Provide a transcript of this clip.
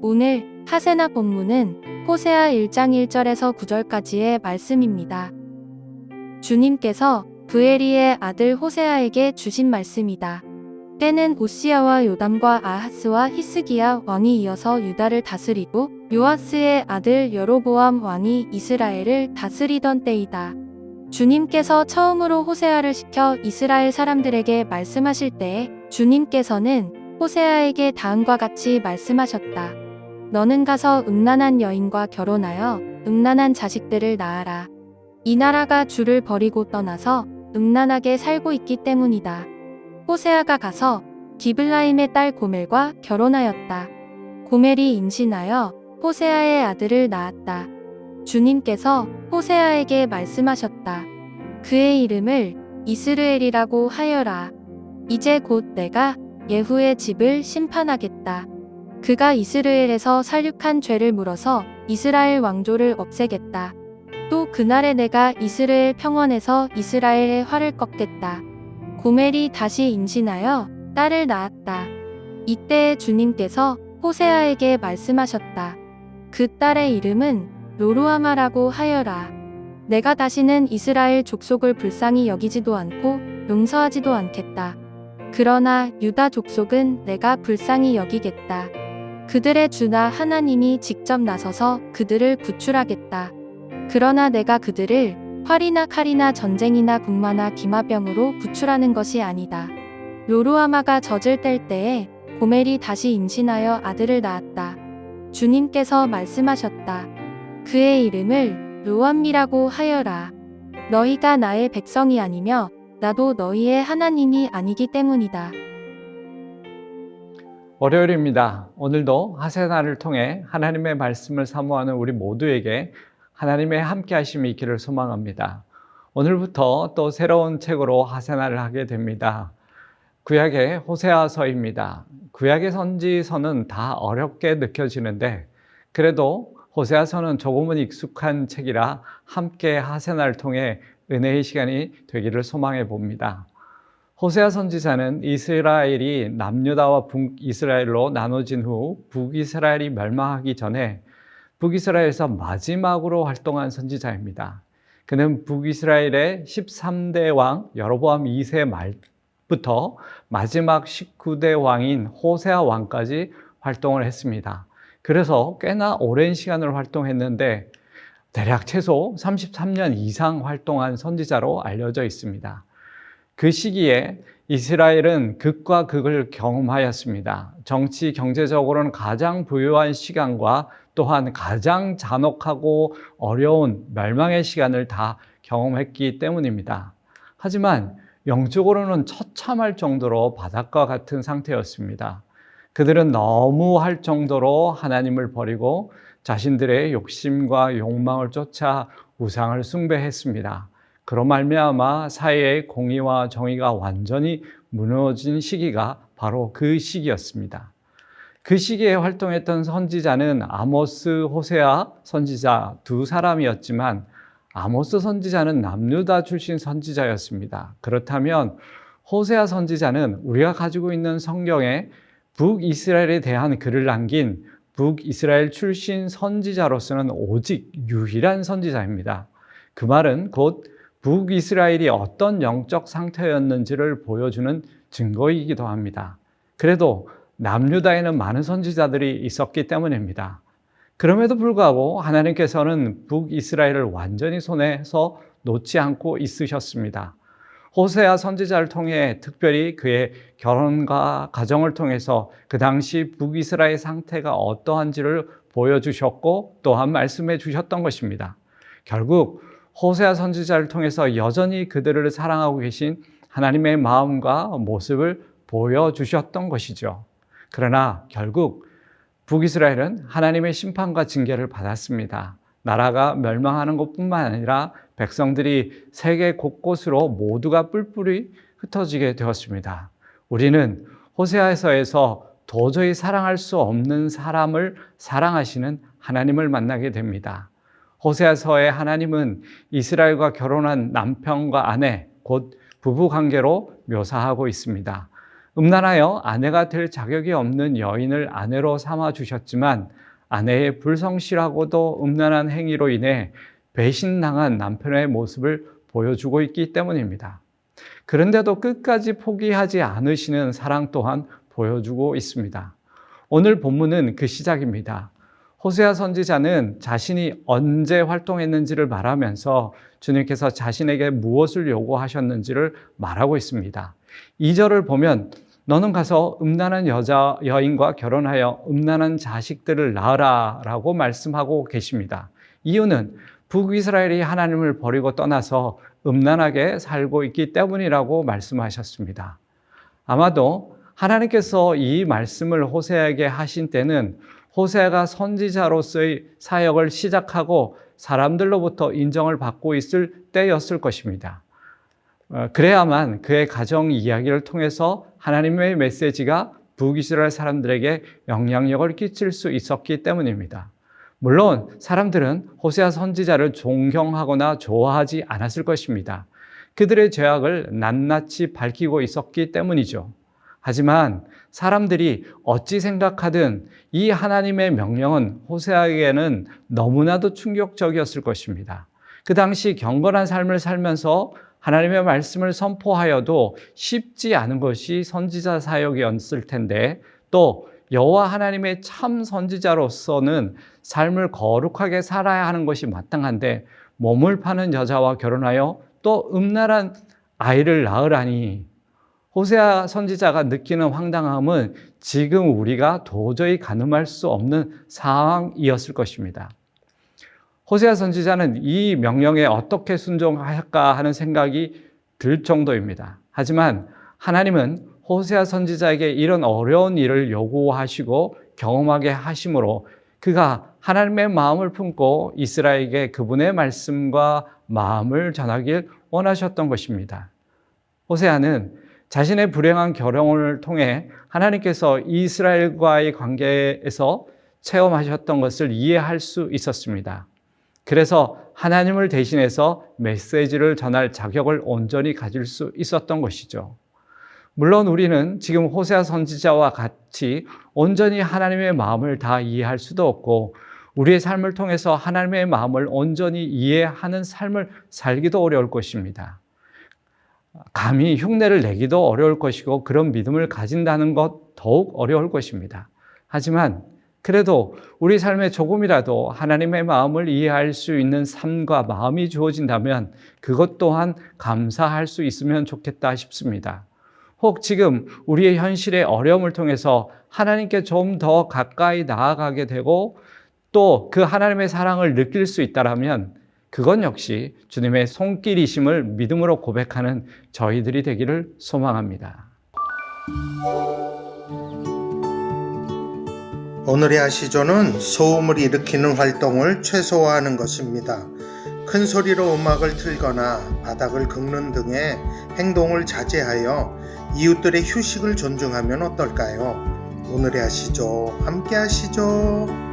오늘 하세나 본문은 호세아 1장 1절에서 9절까지의 말씀입니다. 주님께서 브에리의 아들 호세아에게 주신 말씀이다. 때는 오시야와 요담과 아하스와 히스기야 왕이 이어서 유다를 다스리고 요아스의 아들 여로보암 왕이 이스라엘을 다스리던 때이다. 주님께서 처음으로 호세아를 시켜 이스라엘 사람들에게 말씀하실 때에 주님께서는 호세아에게 다음과 같이 말씀하셨다. 너는 가서 음란한 여인과 결혼하여 음란한 자식들을 낳아라. 이 나라가 주를 버리고 떠나서 음란하게 살고 있기 때문이다. 호세아가 가서 디블라임의 딸 고멜과 결혼하였다. 고멜이 임신하여 호세아의 아들을 낳았다. 주님께서 호세아에게 말씀하셨다. 그의 이름을 이스르엘이라고 하여라. 이제 곧 내가 예후의 집을 심판하겠다. 그가 이스라엘에서 살육한 죄를 물어서 이스라엘 왕조를 없애겠다. 또 그날에 내가 이스라엘 평원에서 이스라엘의 활을 꺾겠다. 고멜이 다시 임신하여 딸을 낳았다. 이때에 주님께서 호세아에게 말씀하셨다. 그 딸의 이름은 로루아마라고 하여라. 내가 다시는 이스라엘 족속을 불쌍히 여기지도 않고 용서하지도 않겠다. 그러나 유다 족속은 내가 불쌍히 여기겠다. 그들의 주나 하나님이 직접 나서서 그들을 구출하겠다. 그러나 내가 그들을 활이나 칼이나 전쟁이나 국마나 기마병으로 구출하는 것이 아니다. 로루아마가 젖을 뗄 때에 고멜이 다시 임신하여 아들을 낳았다. 주님께서 말씀하셨다. 그의 이름을 로암미라고 하여라. 너희가 나의 백성이 아니며 나도 너희의 하나님이 아니기 때문이다. 월요일입니다. 오늘도 하세나를 통해 하나님의 말씀을 사모하는 우리 모두에게 하나님의 함께 하심이 있기를 소망합니다. 오늘부터 또 새로운 책으로 하세나를 하게 됩니다. 구약의 호세아서입니다. 구약의 선지서는 다 어렵게 느껴지는데 그래도 호세아서는 조금은 익숙한 책이라 함께 하세나를 통해 은혜의 시간이 되기를 소망해 봅니다. 호세아 선지자는 이스라엘이 남유다와 북이스라엘로 나눠진 후 북이스라엘이 멸망하기 전에 북이스라엘에서 마지막으로 활동한 선지자입니다. 그는 북이스라엘의 13대 왕 여로보암 2세 말부터 마지막 19대 왕인 호세아 왕까지 활동을 했습니다. 그래서 꽤나 오랜 시간을 활동했는데 대략 최소 33년 이상 활동한 선지자로 알려져 있습니다. 그 시기에 이스라엘은 극과 극을 경험하였습니다. 정치, 경제적으로는 가장 부유한 시간과 또한 가장 잔혹하고 어려운 멸망의 시간을 다 경험했기 때문입니다. 하지만 영적으로는 처참할 정도로 바닥과 같은 상태였습니다. 그들은 너무할 정도로 하나님을 버리고 자신들의 욕심과 욕망을 쫓아 우상을 숭배했습니다. 그로 말미암아 사회의 공의와 정의가 완전히 무너진 시기가 바로 그 시기였습니다. 그 시기에 활동했던 선지자는 아모스, 호세아 선지자 두 사람이었지만 아모스 선지자는 남유다 출신 선지자였습니다. 그렇다면 호세아 선지자는 우리가 가지고 있는 성경에 북이스라엘에 대한 글을 남긴 북이스라엘 출신 선지자로서는 오직 유일한 선지자입니다. 그 말은 곧 북이스라엘이 어떤 영적 상태였는지를 보여주는 증거이기도 합니다. 그래도 남유다에는 많은 선지자들이 있었기 때문입니다. 그럼에도 불구하고 하나님께서는 북이스라엘을 완전히 손에서 놓지 않고 있으셨습니다. 호세아 선지자를 통해 특별히 그의 결혼과 가정을 통해서 그 당시 북이스라엘 상태가 어떠한지를 보여주셨고 또한 말씀해 주셨던 것입니다. 결국 호세아 선지자를 통해서 여전히 그들을 사랑하고 계신 하나님의 마음과 모습을 보여주셨던 것이죠. 그러나 결국 북이스라엘은 하나님의 심판과 징계를 받았습니다. 나라가 멸망하는 것뿐만 아니라 백성들이 세계 곳곳으로 모두가 뿔뿔이 흩어지게 되었습니다. 우리는 호세아서에서 도저히 사랑할 수 없는 사람을 사랑하시는 하나님을 만나게 됩니다. 호세아서의 하나님은 이스라엘과 결혼한 남편과 아내, 곧 부부 관계로 묘사하고 있습니다. 음란하여 아내가 될 자격이 없는 여인을 아내로 삼아 주셨지만 아내의 불성실하고도 음란한 행위로 인해 배신당한 남편의 모습을 보여주고 있기 때문입니다. 그런데도 끝까지 포기하지 않으시는 사랑 또한 보여주고 있습니다. 오늘 본문은 그 시작입니다. 호세아 선지자는 자신이 언제 활동했는지를 말하면서 주님께서 자신에게 무엇을 요구하셨는지를 말하고 있습니다. 2절을 보면 너는 가서 음란한 여인과 결혼하여 음란한 자식들을 낳으라 라고 말씀하고 계십니다. 이유는 북이스라엘이 하나님을 버리고 떠나서 음란하게 살고 있기 때문이라고 말씀하셨습니다. 아마도 하나님께서 이 말씀을 호세아에게 하신 때는 호세아가 선지자로서의 사역을 시작하고 사람들로부터 인정을 받고 있을 때였을 것입니다. 그래야만 그의 가정 이야기를 통해서 하나님의 메시지가 북이스라엘 사람들에게 영향력을 끼칠 수 있었기 때문입니다. 물론 사람들은 호세아 선지자를 존경하거나 좋아하지 않았을 것입니다. 그들의 죄악을 낱낱이 밝히고 있었기 때문이죠. 하지만 사람들이 어찌 생각하든 이 하나님의 명령은 호세아에게는 너무나도 충격적이었을 것입니다. 그 당시 경건한 삶을 살면서 하나님의 말씀을 선포하여도 쉽지 않은 것이 선지자 사역이었을 텐데 또 여호와 하나님의 참 선지자로서는 삶을 거룩하게 살아야 하는 것이 마땅한데 몸을 파는 여자와 결혼하여 또 음란한 아이를 낳으라니 호세아 선지자가 느끼는 황당함은 지금 우리가 도저히 가늠할 수 없는 상황이었을 것입니다. 호세아 선지자는 이 명령에 어떻게 순종할까 하는 생각이 들 정도입니다. 하지만 하나님은 호세아 선지자에게 이런 어려운 일을 요구하시고 경험하게 하심으로 그가 하나님의 마음을 품고 이스라엘에게 그분의 말씀과 마음을 전하길 원하셨던 것입니다. 호세아는 자신의 불행한 결혼을 통해 하나님께서 이스라엘과의 관계에서 체험하셨던 것을 이해할 수 있었습니다. 그래서 하나님을 대신해서 메시지를 전할 자격을 온전히 가질 수 있었던 것이죠. 물론 우리는 지금 호세아 선지자와 같이 온전히 하나님의 마음을 다 이해할 수도 없고 우리의 삶을 통해서 하나님의 마음을 온전히 이해하는 삶을 살기도 어려울 것입니다. 감히 흉내를 내기도 어려울 것이고 그런 믿음을 가진다는 것 더욱 어려울 것입니다. 하지만 그래도 우리 삶에 조금이라도 하나님의 마음을 이해할 수 있는 삶과 마음이 주어진다면 그것 또한 감사할 수 있으면 좋겠다 싶습니다. 혹 지금 우리의 현실의 어려움을 통해서 하나님께 좀 더 가까이 나아가게 되고 또 그 하나님의 사랑을 느낄 수 있다면 그건 역시 주님의 손길이심을 믿음으로 고백하는 저희들이 되기를 소망합니다. 오늘의 아시조는 소음을 일으키는 활동을 최소화하는 것입니다. 큰 소리로 음악을 틀거나 바닥을 긁는 등의 행동을 자제하여 이웃들의 휴식을 존중하면 어떨까요? 오늘의 아시조 함께 하시죠.